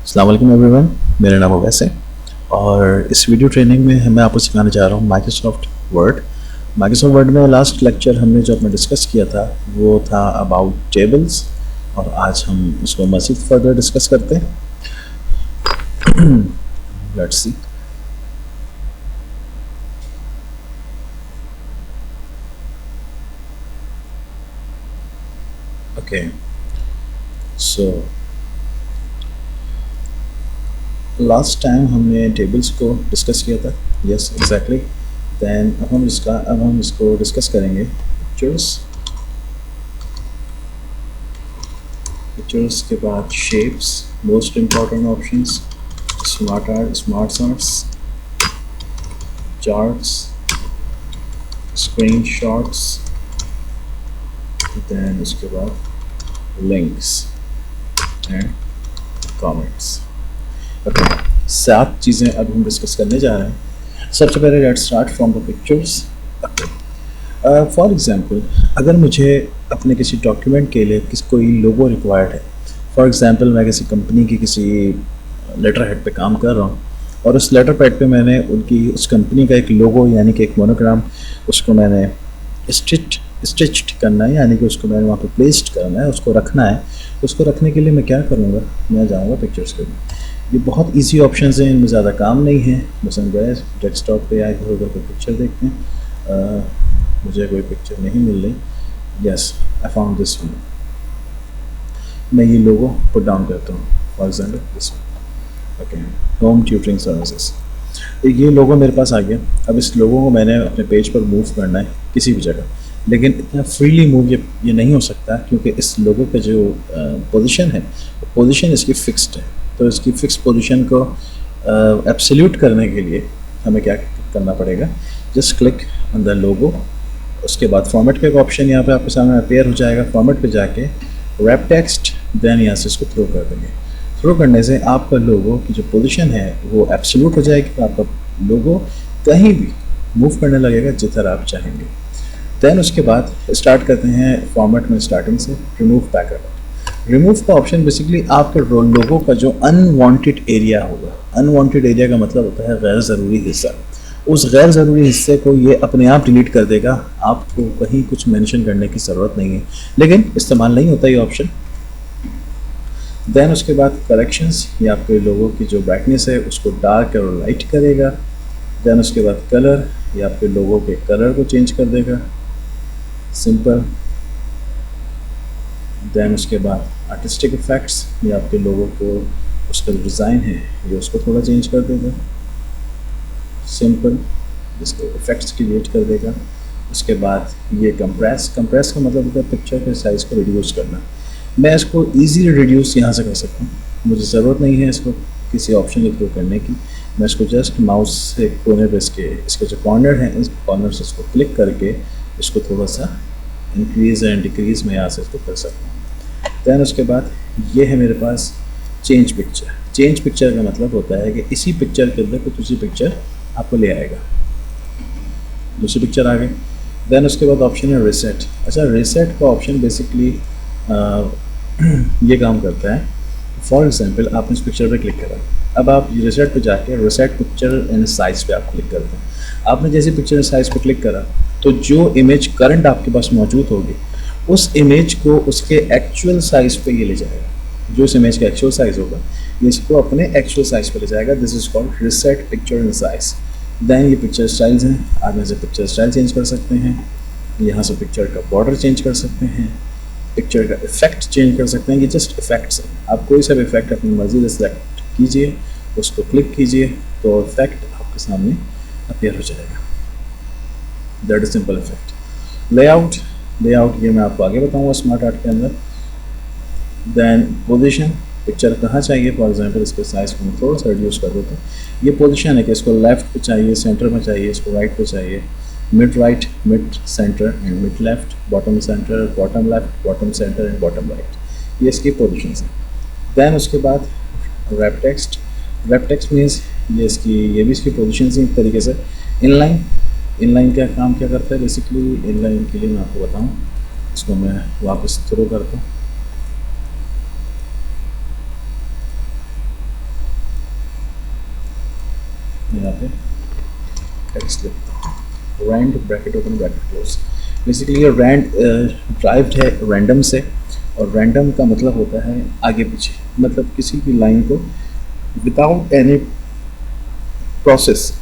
अस्सलाम वालेकुम एवरीवन, मेरा नाम अवैस है और इस वीडियो ट्रेनिंग में मैं आपको सिखाने जा रहा हूँ माइक्रोसॉफ्ट वर्ड। माइक्रोसॉफ्ट वर्ड में लास्ट लेक्चर हमने जो अपना डिस्कस किया था वो था अबाउट टेबल्स और आज हम उसको मज़ीद फर्दर डिस्कस करते हैं। Let's see. Okay, so last time हमने टेबल्स को डिस्कस किया था। Yes exactly. दैन अब हम इसको डिस्कस करेंगे। पिक्चर्स के बाद shapes, most important options, smart arts, charts, screenshots, then उसके बाद लिंक्स एंड कमेंट्स। ओके, 7 चीज़ें अब हम डिस्कस करने जा रहे हैं। सबसे पहले let's start from the pictures. For example, अगर मुझे अपने किसी डॉक्यूमेंट के लिए कोई लोगो रिक्वायर्ड है, फॉर एग्जांपल मैं किसी कंपनी की किसी लेटर हेड पे काम कर रहा हूँ और उस लेटर पैड पे मैंने उस कंपनी का एक लोगो यानी कि एक मोनोग्राम उसको मैंने स्टिच्ड करना है, यानी कि उसको मैंने वहाँ पे प्लेस्ड करना है, उसको रखना है। उसको रखने के लिए मैं क्या करूँगा, मैं जाऊँगा पिक्चर्स के लिए। ये बहुत इजी ऑप्शंस हैं, इनमें ज़्यादा काम नहीं है। बस हम गए डेस्कटॉप पे आए, इधर उधर कोई पिक्चर देखते हैं। मुझे कोई पिक्चर नहीं मिल रही। Yes, I found this one. मैं ये लोगो पुट डाउन करता हूँ, for example this one. Okay, home tutoring services. ये लोगो मेरे पास आ गया। अब इस लोगो को मैंने अपने पेज पर मूव करना है किसी भी जगह, लेकिन इतना फ्रीली मूव ये नहीं हो सकता क्योंकि इस लोगो का जो पोजीशन है, पोजीशन इसकी फिक्स्ड है। तो इसकी फिक्स पोजीशन को एब्सोल्यूट करने के लिए हमें क्या करना पड़ेगा, just click on the logo. उसके बाद फॉर्मेट का एक ऑप्शन यहाँ पे आपके सामने अपेयर हो जाएगा। फॉर्मेट पे जाके रैप टेक्स्ट, देन यहाँ से इसको थ्रो कर देंगे। थ्रो करने से आपका लोगो की जो पोजीशन है वो एब्सोल्यूट हो जाएगी। तो आपका लोगो कहीं भी मूव करने लगेगा जिधर आप चाहेंगे। देन उसके बाद स्टार्ट करते हैं फॉर्मेट में, स्टार्टिंग से रिमूव बैकग्राउंड। रिमूव का ऑप्शन बेसिकली आपके लोगो का जो अनवांटेड एरिया होगा, अनवांटेड एरिया का मतलब होता है गैर ज़रूरी हिस्सा, उस गैर ज़रूरी हिस्से को ये अपने आप डिलीट कर देगा। आपको कहीं कुछ मेंशन करने की ज़रूरत नहीं है, लेकिन इस्तेमाल नहीं होता ये ऑप्शन। देन उसके बाद करेक्शंस, ये आपके लोगो की जो ब्राइटनेस है उसको डार्क और लाइट करेगा। देन उसके बाद कलर, ये आपके लोगो के कलर को चेंज कर देगा, सिंपल। देन उसके बाद आर्टिस्टिक इफ़ेक्ट्स, ये आपके लोगों को उसका जो डिज़ाइन है ये उसको थोड़ा चेंज कर देगा, सिंपल। इसके इफ़ेक्ट्स क्रिएट कर देगा। उसके बाद ये कंप्रेस का मतलब होता है पिक्चर के साइज़ को रिड्यूस करना। मैं इसको इजीली रिड्यूस यहाँ से कर सकता हूँ, मुझे ज़रूरत नहीं है इसको किसी ऑप्शन के थ्रू करने की। मैं इसको जस्ट माउस से कोने पर इसके जो कॉर्नर हैं, इस कॉर्नर से इसको क्लिक करके इसको थोड़ा सा इंक्रीज़ एंड डिक्रीज़ में यहाँ से इसको कर सकता हूँ। दैन उसके बाद ये है मेरे पास चेंज पिक्चर। चेंज पिक्चर का मतलब होता है कि इसी पिक्चर के अंदर कुछ दूसरी पिक्चर आपको ले आएगा, दूसरी पिक्चर आ गई। दैन उसके बाद ऑप्शन है रीसेट। अच्छा, रीसेट का ऑप्शन बेसिकली ये काम करता है। फॉर एग्जांपल, आपने इस पिक्चर पे क्लिक करा, अब आप रीसेट पे जाके रीसेट पिक्चर एंड साइज़ पे आप क्लिक करते हैं। आपने जैसे पिक्चर साइज़ पे क्लिक करा तो जो इमेज करंट आपके पास मौजूद होगी उस इमेज को उसके एक्चुअल साइज़ पे ये ले जाएगा। जो इस इमेज का एक्चुअल साइज़ होगा ये इसको अपने एक्चुअल साइज़ पे ले जाएगा। This is called reset picture in size. Then ये पिक्चर स्टाइल्स हैं, आप यहाँ से पिक्चर स्टाइल चेंज कर सकते हैं, यहाँ से पिक्चर का बॉर्डर चेंज कर सकते हैं, पिक्चर का इफेक्ट चेंज कर सकते हैं। ये जस्ट इफेक्ट्स हैं, आप कोई सा भी इफेक्ट अपनी मर्जी से सेलेक्ट कीजिए, उसको क्लिक कीजिए तो इफेक्ट आपके सामने अपीयर हो जाएगा। That is simple effect. Layout ये मैं आपको आगे बताऊंगा स्मार्ट आर्ट के अंदर। दैन पोजीशन, पिक्चर कहाँ चाहिए, फॉर एग्जांपल इसके साइज़ को मैं थोड़ा सा रिड्यूस कर देता हूँ। ये पोजीशन है कि इसको लेफ्ट पे चाहिए, सेंटर में चाहिए, इसको राइट पे चाहिए, mid right, mid centre and mid left, bottom centre, bottom left, bottom centre and bottom right. ये इसकी पोजीशन है। दैन उसके बाद रैप टेक्स्ट मीन्स ये भी इसकी पोजीशन है एक तरीके से। इनलाइन का काम क्या करता है, बेसिकली इनलाइन के लिए मैं आपको बताऊं, इसको मैं वापस थ्रो करता हूँ। यहाँ पे टेक्स्ट लिखता हूँ, rand bracket open bracket close. Basically ये रैंड ड्राइव्ड है रैंडम से, और रैंडम का मतलब होता है आगे पीछे, मतलब किसी भी लाइन को without any process,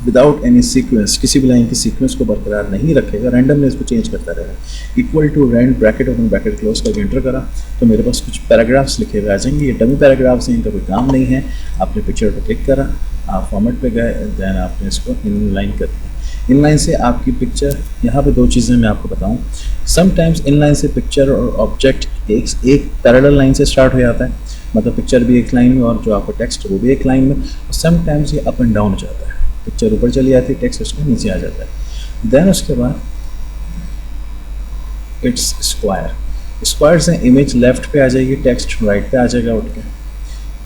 without any sequence, किसी भी लाइन की सीक्वेंस को बरकरार नहीं रखेगा, रैंडमली इसको चेंज करता रहेगा। Equal to rand bracket open bracket close करके एंटर करा तो मेरे पास कुछ पैराग्राफ्स लिखे हुए आ जाएंगे। ये डमी पैराग्राफ्स हैं, इनका कोई काम नहीं है। आपने पिक्चर पर क्लिक करा, आप फॉर्मेट पे गए, देन आपने इसको इनलाइन कर दिया। इनलाइन से आपकी पिक्चर, यहाँ पे दो चीज़ें मैं आपको बताऊँ। समटाइम्स इनलाइन से पिक्चर और ऑब्जेक्ट एक पैरेलल लाइन से स्टार्ट हो जाता है, मतलब पिक्चर भी एक लाइन में और जो आपका टेक्स्ट वो भी एक लाइन में। और समटाइम्स ये अप एंड डाउन हो जाता है, पिक्चर ऊपर चली जाती है, टेक्स्ट उसके नीचे आ जाता है। देन उसके बाद इट्स स्क्वायर, स्क्वायर से इमेज लेफ्ट पे आ जाएगी, टेक्स्ट राइट पे आ जाएगा उठ के।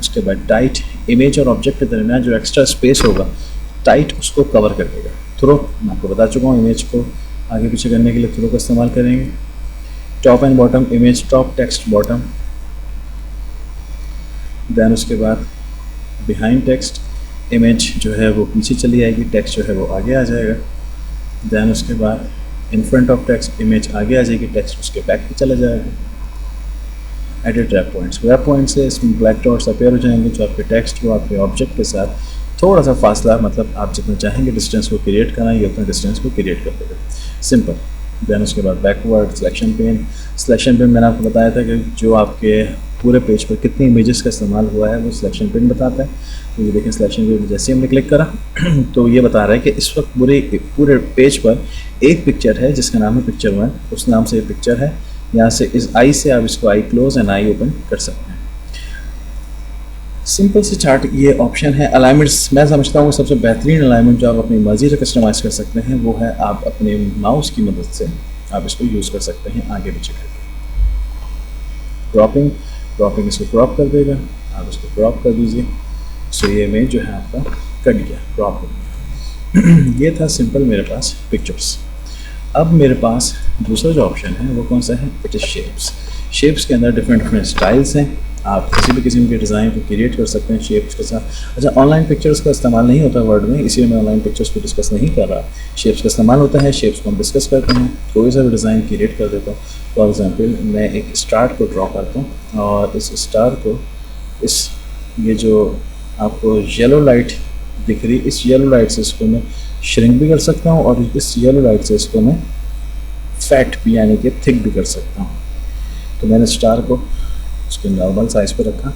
उसके बाद टाइट, इमेज और ऑब्जेक्ट के दरमियान जो एक्स्ट्रा स्पेस होगा टाइट उसको कवर कर देगा। थ्रो, मैं आपको बता चुका हूँ, इमेज को आगे पीछे करने के लिए थ्रो का इस्तेमाल करेंगे। Top and bottom, image top text bottom. Then उसके बाद बिहाइंड टेक्स्ट, इमेज जो है वो पीछे चली आएगी, टेक्स्ट जो है वो आगे आ जाएगा। देन उसके बाद in front of text, image आगे आ जाएगी, टेक्स्ट उसके बैक पे चला जाएगा। Edit wrap points, wrap point से इसमें ब्लैक डॉट्स अपेयर हो जाएंगे, जो आपके टेक्स्ट वो आपके ऑब्जेक्ट के साथ थोड़ा सा फासला, मतलब आप जितना चाहेंगे डिस्टेंस को क्रिएट करना, ये उतना डिस्टेंस को क्रिएट कर देगा, सिंपल। देन उसके बाद backward selection pen, selection pen मैंने आपको बताया था कि जो आपके पूरे पेज पर कितनी इमेजेस का इस्तेमाल हुआ है वो सिलेक्शन पेन बताता है। तो ये देखें सिलेक्शन पेन जैसे हमने क्लिक करा तो ये बता रहा है कि इस वक्त पूरे पेज पर एक पिक्चर है जिसका नाम है पिक्चर 1, उस नाम से ये पिक्चर है। यहाँ से इस आई से आप इसको आई क्लोज एंड आई ओपन कर सकते हैं। सिंपल सी चार्ट ये ऑप्शन है। अलाइनमेंट्स मैं समझता हूँ सबसे बेहतरीन अलाइनमेंट जो आप अपनी मर्जी से कस्टमाइज़ कर सकते हैं वो है आप अपने माउस की मदद से आप इसको यूज़ कर सकते हैं आगे पीछे करके। क्रॉपिंग, क्रॉपिंग इसको क्रॉप कर देगा, आप इसको क्रॉप कर दीजिए। सो ये इमेज जो है आपका कट गया, क्रॉप हो गया। ये था सिंपल मेरे पास पिक्चर्स। अब मेरे पास दूसरा जो ऑप्शन है वो कौन सा है, इट इज़ शेप्स। शेप्स के अंदर डिफरेंट डिफरेंट स्टाइल्स हैं, आप किसी भी किस्म के डिज़ाइन को क्रिएट कर सकते हैं शेप्स के साथ। अच्छा, ऑनलाइन पिक्चर्स का इस्तेमाल नहीं होता वर्ड में, इसलिए मैं ऑनलाइन पिक्चर्स को डिस्कस नहीं कर रहा। शेप्स का इस्तेमाल होता है, शेप्स को हम डिस्कस करते हैं, कोई सा भी डिज़ाइन क्रिएट कर देता हूँ। फॉर एग्जांपल मैं एक स्टार को ड्रॉ करता हूँ और इस स्टार को ये जो आपको येलो लाइट दिख रही, इस येलो लाइट से इसको मैं श्रिंक भी कर सकता हूँ और इस येलो लाइट से इसको मैं फैट भी यानी कि थिक भी कर सकता हूँ। तो मैंने स्टार को उसके नॉर्मल साइज़ पे रखा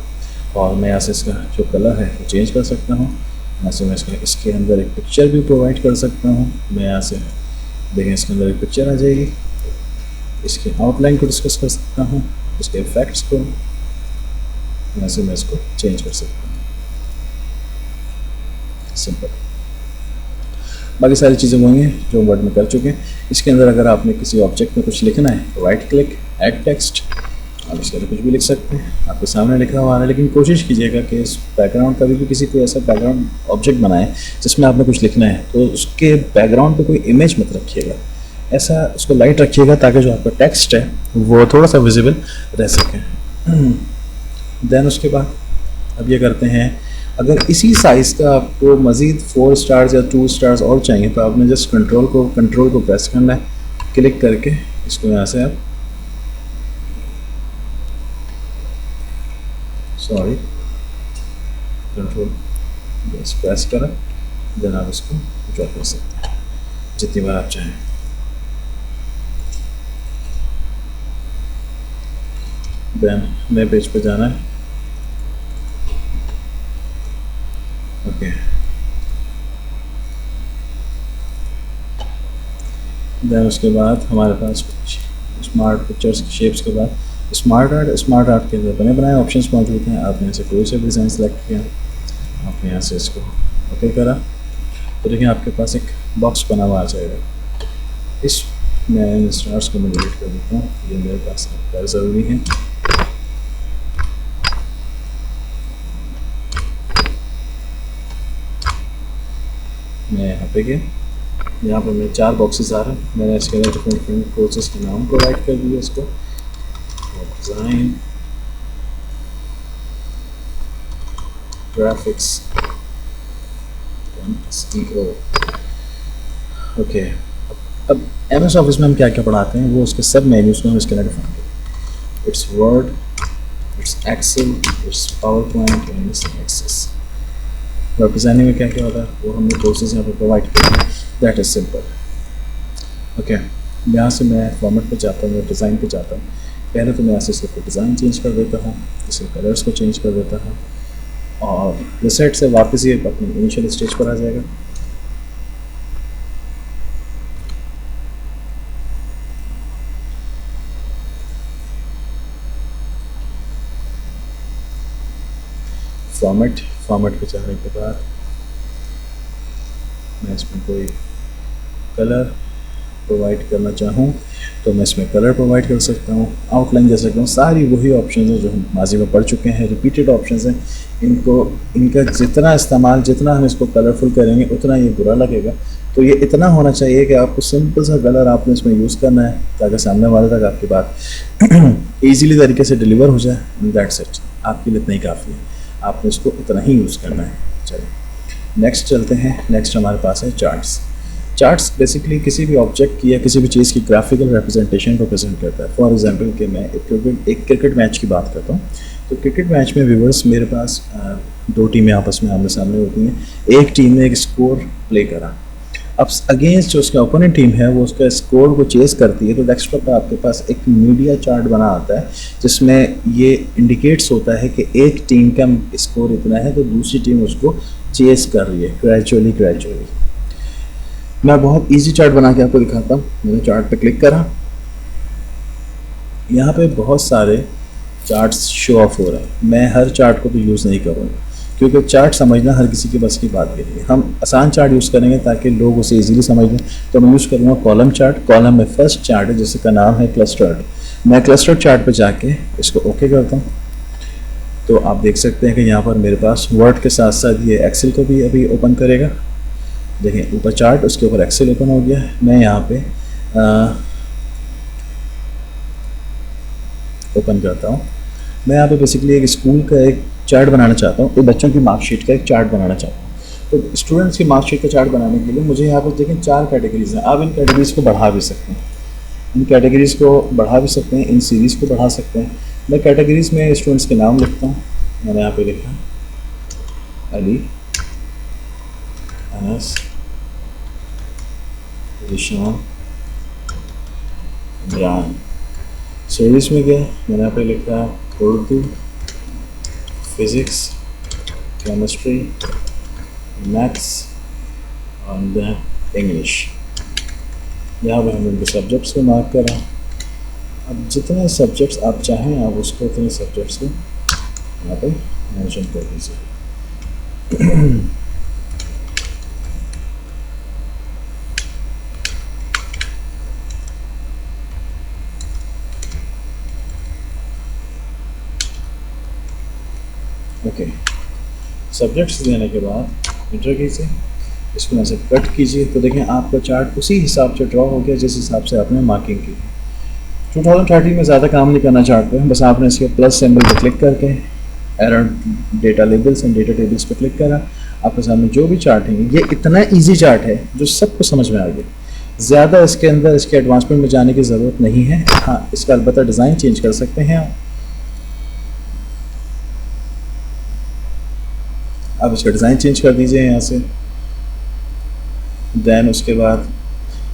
और मैं यहाँ से इसका जो कलर है वो चेंज कर सकता हूँ। यहाँ से मैं इसके अंदर एक पिक्चर भी प्रोवाइड कर सकता हूँ। मैं यहाँ से देखें इसके अंदर एक पिक्चर आ जाएगी, इसके आउटलाइन को डिस्कस कर सकता हूँ, इसके इफेक्ट्स को यहाँ से मैं इसको चेंज कर सकता हूँ, सिंपल। बाकी सारी चीज़ें वो हैं जो वर्ड में कर चुके हैं। इसके अंदर अगर आपने किसी ऑब्जेक्ट में कुछ लिखना है तो राइट क्लिक, ऐड टेक्स्ट, आप इसके अंदर कुछ भी लिख सकते हैं, आपके सामने लिखा हुआ है। लेकिन कोशिश कीजिएगा कि इस बैकग्राउंड, कभी भी किसी कोई ऐसा बैकग्राउंड ऑब्जेक्ट बनाए जिसमें आपने कुछ लिखना है तो उसके बैकग्राउंड पे कोई इमेज मत रखिएगा, ऐसा उसको लाइट रखिएगा ताकि जो आपका टेक्स्ट है वो थोड़ा सा विजिबल रह सके। देन उसके बाद अब ये करते हैं, अगर इसी साइज़ का आपको मज़ीद 4 स्टार्स या 2 स्टार्स और चाहिए तो आपने जस्ट कंट्रोल को प्रेस करना है, क्लिक करके इसको यहाँ से आप कंट्रोल बस प्रेस करें, देन आप इसको ड्रॉ कर सकते हैं जितनी बार आप चाहें। देन नए पेज पे जाना है, ओके। देन उसके बाद हमारे पास स्मार्ट पिक्चर्स शेप्स के बाद स्मार्ट आर्ट के अंदर बने बनाए ऑप्शंस मौजूद हैं। आपने यहाँ से कोई सा डिज़ाइन सेलेक्ट किया, आपने यहाँ से इसको ओके करा तो देखिए आपके पास एक बॉक्स बना हुआ आ जाएगा। इस मैं इन स्टार्स को मैं डिलीट कर देता हूँ, ये मेरे पास बहुत ज़रूरी है। मैं यहाँ पे गया, यहाँ पर मेरे 4 बॉक्सेस आ रहे हैं। मैंने इसके अंदर डिफरेंट कोर्सेज के नाम प्रोवाइड कर दिए इसको, डिज़ाइन, ग्राफिक्स, SEO। ओके, अब MS ऑफिस में हम क्या क्या पढ़ाते हैं वो उसके सब मेन्यूज में हम इसके अंदर डिफाइन करें। It's Word, it's Excel, it's PowerPoint and it's Access. Web designing में क्या क्या होता है वो हमने कोर्सेज यहाँ पर प्रोवाइड किए हैं। That is simple. ओके, यहाँ से मैं फॉर्मेट पे जाता हूँ, डिज़ाइन पे जाता हूँ। पहले तो मैं यहाँ से इसको डिज़ाइन चेंज कर देता हूँ, इसके कलर्स को चेंज कर देता हूँ और रिसेट से वापस ये अपनी इनिशियल स्टेज पर आ जाएगा। फॉर्मेट पे जाने के बाद मैं इसमें कोई कलर प्रोवाइड करना चाहूँ तो मैं इसमें कलर प्रोवाइड कर सकता हूँ, आउटलाइन दे सकता हूँ। सारी वही ऑप्शंस हैं जो हम माजी में पढ़ चुके हैं, रिपीटेड ऑप्शंस हैं। इनका जितना इस्तेमाल, जितना हम इसको कलरफुल करेंगे उतना ये बुरा लगेगा। तो ये इतना होना चाहिए कि आपको सिंपल सा कलर आपने इसमें यूज़ करना है ताकि सामने वाले तक आपकी बात ईजीली तरीके से डिलीवर हो जाए। दैट्स इट, आपके लिए इतना ही काफ़ी है, आपने इसको इतना ही यूज़ करना है। चलिए नेक्स्ट चलते हैं। नेक्स्ट हमारे पास है चार्ट्स। चार्ट्स बेसिकली किसी भी ऑब्जेक्ट की या किसी भी चीज़ की ग्राफिकल रिप्रेजेंटेशन को प्रेजेंट करता है। फॉर एग्जांपल कि मैं एक क्रिकेट मैच की बात करता हूँ तो क्रिकेट मैच में व्यूवर्स मेरे पास दो टीमें आपस में आमने सामने होती हैं। एक टीम ने एक स्कोर प्ले करा, अब अगेंस्ट जो उसका ओपोनेंट टीम है वो उसका स्कोर को चेस करती है। तो डेस्कटॉप पर आपके पास एक मीडिया चार्ट बना आता है जिसमें ये इंडिकेट्स होता है कि एक टीम का स्कोर इतना है तो दूसरी टीम उसको चेस कर रही है ग्रेजुअली। मैं बहुत इजी चार्ट बना के आपको दिखाता हूँ। मैंने चार्ट पे क्लिक करा, यहाँ पे बहुत सारे चार्ट्स शो ऑफ हो रहे हैं। मैं हर चार्ट को तो यूज़ नहीं करूँगा क्योंकि चार्ट समझना हर किसी के बस की बात नहीं है। हम आसान चार्ट यूज़ करेंगे ताकि लोग उसे इजीली समझ लें। तो मैं यूज़ करूँगा कॉलम चार्ट। कॉलम में फर्स्ट चार्ट है जिसका नाम है क्लस्टर्ड। मैं क्लस्टर्ड चार्ट पे जाके इसको ओके करता हूँ तो आप देख सकते हैं कि यहाँ पर मेरे पास वर्ड के साथ साथ ये एक्सेल को भी अभी ओपन करेगा। देखें ऊपर चार्ट, उसके ऊपर एक्सेल ओपन हो गया है। मैं यहाँ पे ओपन करता हूँ। मैं यहाँ पे बेसिकली एक स्कूल का एक चार्ट बनाना चाहता हूँ, बच्चों की मार्कशीट का एक चार्ट बनाना चाहता हूँ। तो स्टूडेंट्स की मार्कशीट का चार्ट बनाने के लिए मुझे यहाँ पर देखें 4 कैटेगरीज हैं। आप इन कैटेगरीज को बढ़ा भी सकते हैं, इन सीरीज़ को बढ़ा सकते हैं। मैं कैटेगरीज में स्टूडेंट्स के नाम लिखता हूँ। मैंने यहाँ पे लिखा अली, अनस, रिशान, इमरान। सीरीज़ में गए, मैंने यहाँ पे लिखा Urdu, physics, chemistry, maths and English. यहाँ पर हमने उनके सब्जेक्ट्स को मार्क करा। अब जितने सब्जेक्ट्स आप चाहें आप उसको उतने सब्जेक्ट्स को यहाँ पे मेंशन कर दीजिए। ओके, सब्जेक्ट्स देने के बाद इंटर कीजिए, इसको यहाँ से कट कीजिए। तो देखें आपका चार्ट उसी हिसाब से ड्रॉ हो गया जिस हिसाब से आपने मार्किंग की। 2013 में ज़्यादा काम नहीं करना चार्ट पे, बस आपने इसके प्लस सिंबल पे क्लिक करके around data labels and data tables पे क्लिक करा। आपके सामने जो भी चार्ट है, ये इतना ईजी चार्ट है जो सबको समझ में आ गया। ज़्यादा इसके अंदर इसके एडवांसमेंट में जाने की ज़रूरत नहीं है। हाँ, इसका अलबत्ता डिज़ाइन चेंज कर सकते हैं आप इसका डिज़ाइन चेंज कर दीजिए यहाँ से। दैन उसके बाद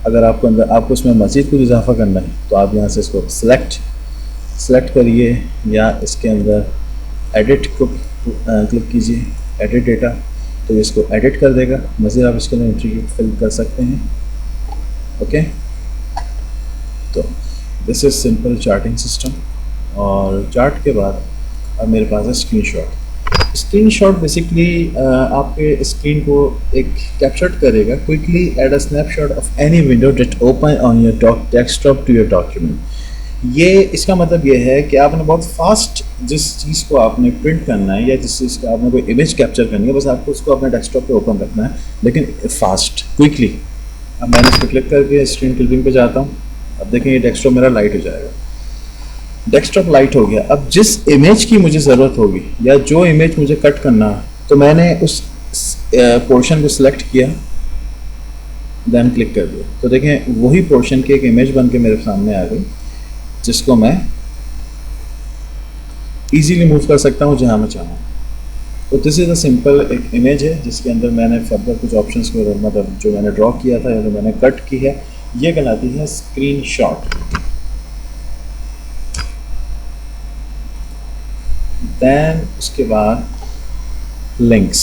अगर आपको इसमें मज़ीद कुछ इजाफा करना है तो आप यहाँ से इसको सेलेक्ट करिए या इसके अंदर एडिट को क्लिक कीजिए, एडिट डेटा, तो इसको एडिट कर देगा। मज़ीद आप इसके अंदर एंट्री फिल कर सकते हैं। ओके, तो this is simple charting system. और चार्ट के बाद अब मेरे पास है स्क्रीनशॉट बेसिकली आपके स्क्रीन को एक कैप्चर करेगा quickly at a snapshot of any window that open on your desktop to your document. ये इसका मतलब ये है कि आपने बहुत फास्ट जिस चीज़ को आपने प्रिंट करना है या जिस चीज़ का आपने कोई इमेज कैप्चर करनी है, बस आपको उसको अपने डेस्कटॉप पे ओपन रखना है, लेकिन फास्ट क्विकली। अब मैंने इस पर क्लिक करके स्क्रीन क्लिपिंग पे जाता हूँ। अब देखें ये डेस्कटॉप मेरा लाइट हो जाएगा। डेस्कटॉप लाइट हो गया। अब जिस इमेज की मुझे ज़रूरत होगी या जो इमेज मुझे कट करना है तो मैंने उस पोर्शन को सिलेक्ट किया, देन क्लिक कर दिया, तो देखें वही पोर्शन की एक इमेज बन के मेरे सामने आ गई, जिसको मैं इजीली मूव कर सकता हूँ जहाँ मैं चाहूँ। तो दिस इज़ अ सिंपल एक इमेज है जिसके अंदर मैंने फर्दर कुछ ऑप्शंस को मतलब जो मैंने ड्रॉ किया था या जो मैंने कट की है, ये कहलाती है स्क्रीनशॉट। दैन उसके बाद लिंक्स।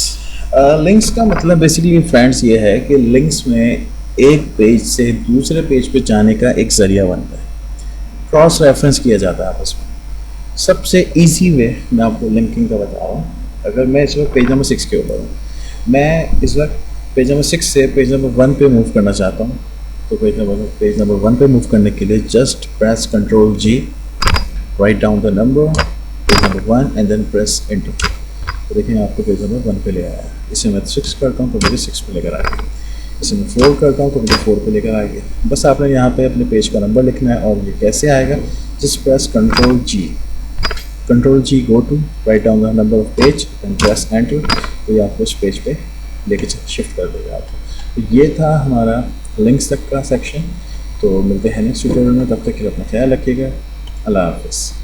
लिंक्स का मतलब बेसिकली फ्रेंड्स ये है कि लिंक्स में एक पेज से दूसरे पेज पे जाने का एक ज़रिया बनता है, क्रॉस रेफरेंस किया जाता है आपस में। सबसे इजी वे मैं आपको लिंकिंग का बता रहा हूँ। अगर मैं इस वक्त पेज नंबर 6 के ऊपर हूँ, मैं इस वक्त पेज नंबर 6 से पेज नंबर 1 पे मूव करना चाहता हूँ, तो पेज नंबर 1 पे मूव करने के लिए just press Ctrl G, write down the number, page number 1 and then press enter. तो देखिए आपको पेज नंबर 1 पे ले आया। इसे मैं 6 करता हूँ तो मुझे 6 पे लेकर आ गया। इसे मैं 4 करता हूँ तो मुझे 4 पे लेकर आ गया। बस आपने यहाँ पे अपने पेज का नंबर लिखना है, और ये कैसे आएगा, just press Ctrl G, go to write down the number of page and press enter, तो ये आपको इस पेज पे लेके शिफ्ट कर देगा आपको। तो ये था हमारा लिंक्स तक का सेक्शन। तो मिलते हैं नेक्स्ट ट्यूटोरियल में, तब तक के लिए अपना ख्याल रखिएगा। अल्लाह हाफिज़।